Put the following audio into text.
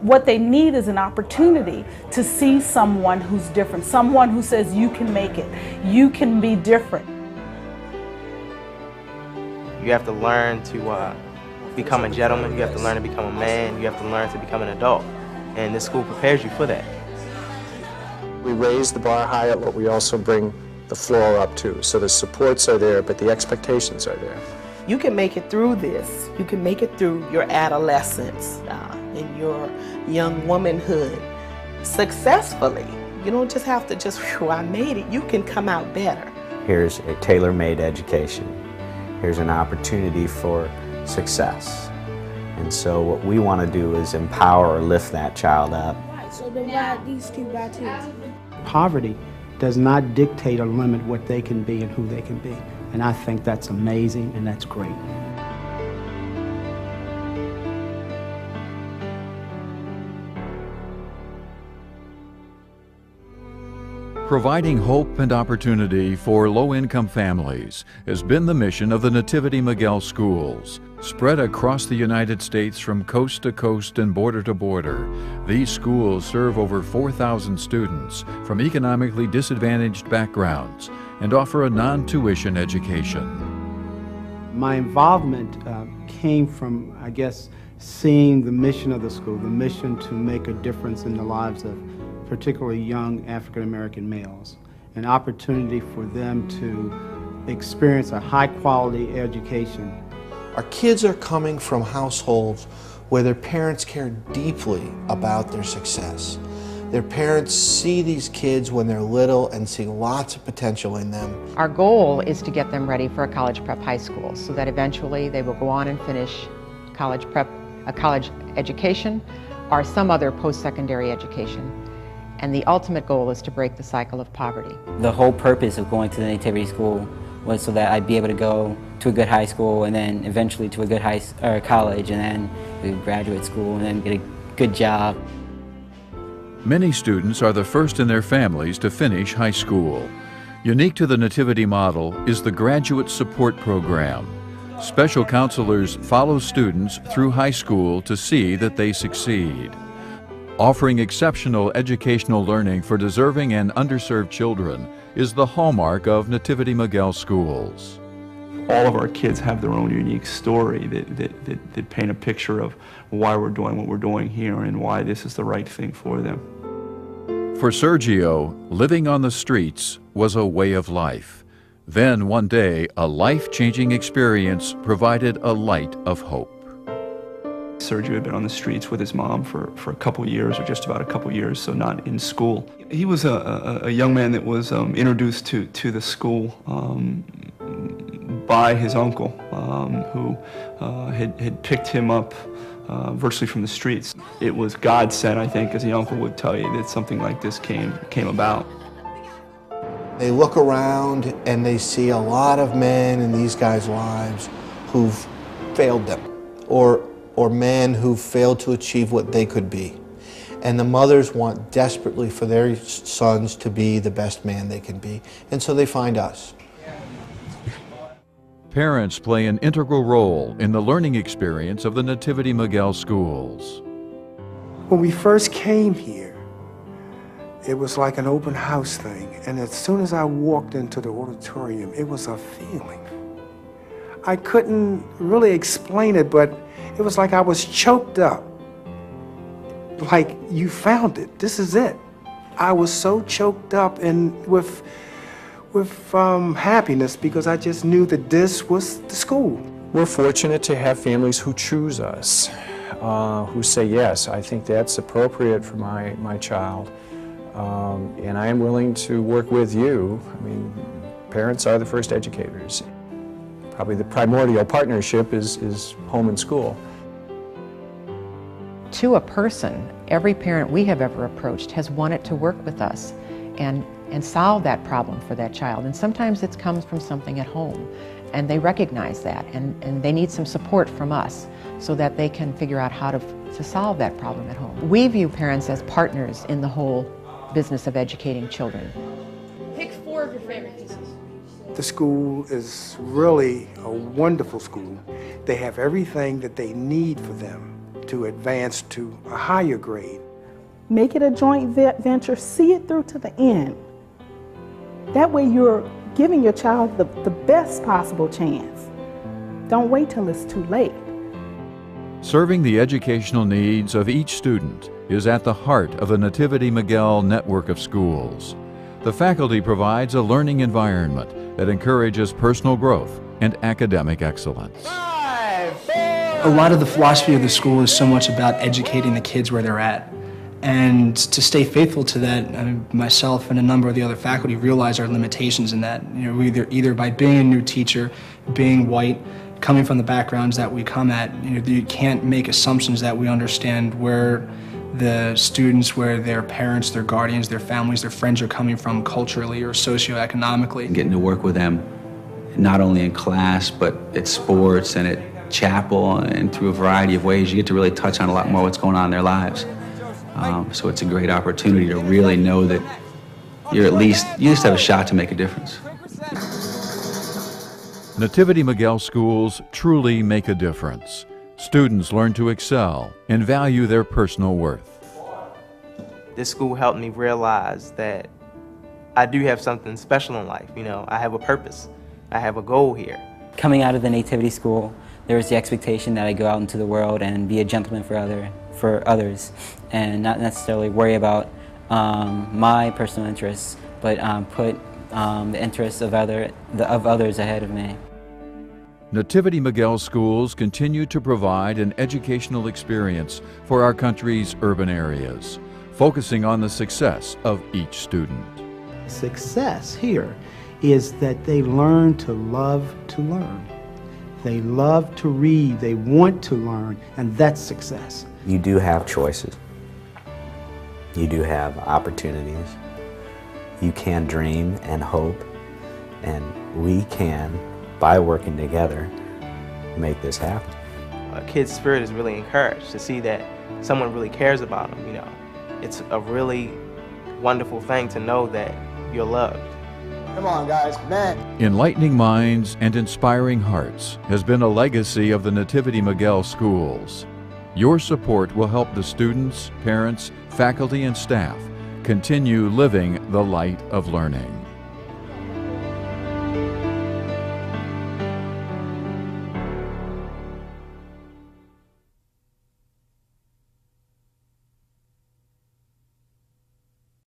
What they need is an opportunity to see someone who's different, someone who says you can make it, you can be different. You have to learn to become a gentleman, you have to learn to become a man, you have to learn to become an adult. And this school prepares you for that. We raise the bar higher, but we also bring the floor up too. So the supports are there, but the expectations are there. You can make it through this. You can make it through your adolescence, in your young womanhood successfully. You don't just have to just, whew, I made it. You can come out better. Here's a tailor-made education. Here's an opportunity for success. And so what we want to do is empower or lift that child up. So divide these two by two. Poverty does not dictate or limit what they can be and who they can be. And I think that's amazing and that's great. Providing hope and opportunity for low-income families has been the mission of the NativityMiguel schools. Spread across the United States from coast to coast and border to border, these schools serve over 4,000 students from economically disadvantaged backgrounds and offer a non-tuition education. My involvement came from, I guess, seeing the mission of the school, the mission to make a difference in the lives of particularly young African-American males, an opportunity for them to experience a high-quality education. Our kids are coming from households where their parents care deeply about their success. Their parents see these kids when they're little and see lots of potential in them. Our goal is to get them ready for a college prep high school so that eventually they will go on and finish college prep, a college education or some other post-secondary education. And the ultimate goal is to break the cycle of poverty. The whole purpose of going to the Nativity School was so that I'd be able to go to a good high school and then eventually to a good college and then to graduate school and then get a good job. Many students are the first in their families to finish high school. Unique to the Nativity model is the Graduate Support Program. Special counselors follow students through high school to see that they succeed. Offering exceptional educational learning for deserving and underserved children is the hallmark of NativityMiguel schools. All of our kids have their own unique story that paint a picture of why we're doing what we're doing here and why this is the right thing for them. For Sergio, living on the streets was a way of life. Then one day, a life-changing experience provided a light of hope. Sergio had been on the streets with his mom for a couple years, or just about a couple years, so not in school. He was a young man that was introduced to the school by his uncle, who had picked him up virtually from the streets. It was God sent, I think, as the uncle would tell you, that something like this came about. They look around and they see a lot of men in these guys' lives who've failed them, or men who failed to achieve what they could be. And the mothers want desperately for their sons to be the best man they can be. And so they find us. Parents play an integral role in the learning experience of the NativityMiguel schools. When we first came here, it was like an open house thing. And as soon as I walked into the auditorium, it was a feeling. I couldn't really explain it, but it was like I was choked up. Like, you found it. This is it. I was so choked up and with happiness because I just knew that this was the school. We're fortunate to have families who choose us, who say, yes, I think that's appropriate for my child. And I am willing to work with you. I mean, parents are the first educators. Probably the primordial partnership is home and school. To a person, every parent we have ever approached has wanted to work with us and solve that problem for that child. And sometimes it comes from something at home, and they recognize that, and they need some support from us so that they can figure out how to solve that problem at home. We view parents as partners in the whole business of educating children. Pick 4 of your favorite pieces. The school is really a wonderful school. They have everything that they need for them. to advance to a higher grade. Make it a joint venture, see it through to the end. That way you're giving your child the best possible chance. Don't wait till it's too late. Serving the educational needs of each student is at the heart of the NativityMiguel network of schools. The faculty provides a learning environment that encourages personal growth and academic excellence. A lot of the philosophy of the school is so much about educating the kids where they're at. And to stay faithful to that, myself and a number of the other faculty realize our limitations in that. You know, either by being a new teacher, being white, coming from the backgrounds that we come at, you can't make assumptions that we understand where the students, where their parents, their guardians, their families, their friends are coming from culturally or socioeconomically. Getting to work with them, not only in class, but at sports and at chapel and through a variety of ways, you get to really touch on a lot more what's going on in their lives. So it's a great opportunity to really know that you just have a shot to make a difference. NativityMiguel schools truly make a difference. Students learn to excel and value their personal worth. This school helped me realize that I do have something special in life. You know, I have a purpose. I have a goal here. Coming out of the Nativity School, there was the expectation that I go out into the world and be a gentleman for others, and not necessarily worry about my personal interests, but put the interests of others ahead of me. NativityMiguel schools continue to provide an educational experience for our country's urban areas, focusing on the success of each student. Success here is that they learn to love to learn. They love to read, they want to learn, and that's success. You do have choices. You do have opportunities. You can dream and hope, and we can, by working together, make this happen. A kid's spirit is really encouraged to see that someone really cares about them, you know. It's a really wonderful thing to know that you're loved. Come on, guys, man. Enlightening minds and inspiring hearts has been a legacy of the NativityMiguel schools. Your support will help the students, parents, faculty, and staff continue living the light of learning.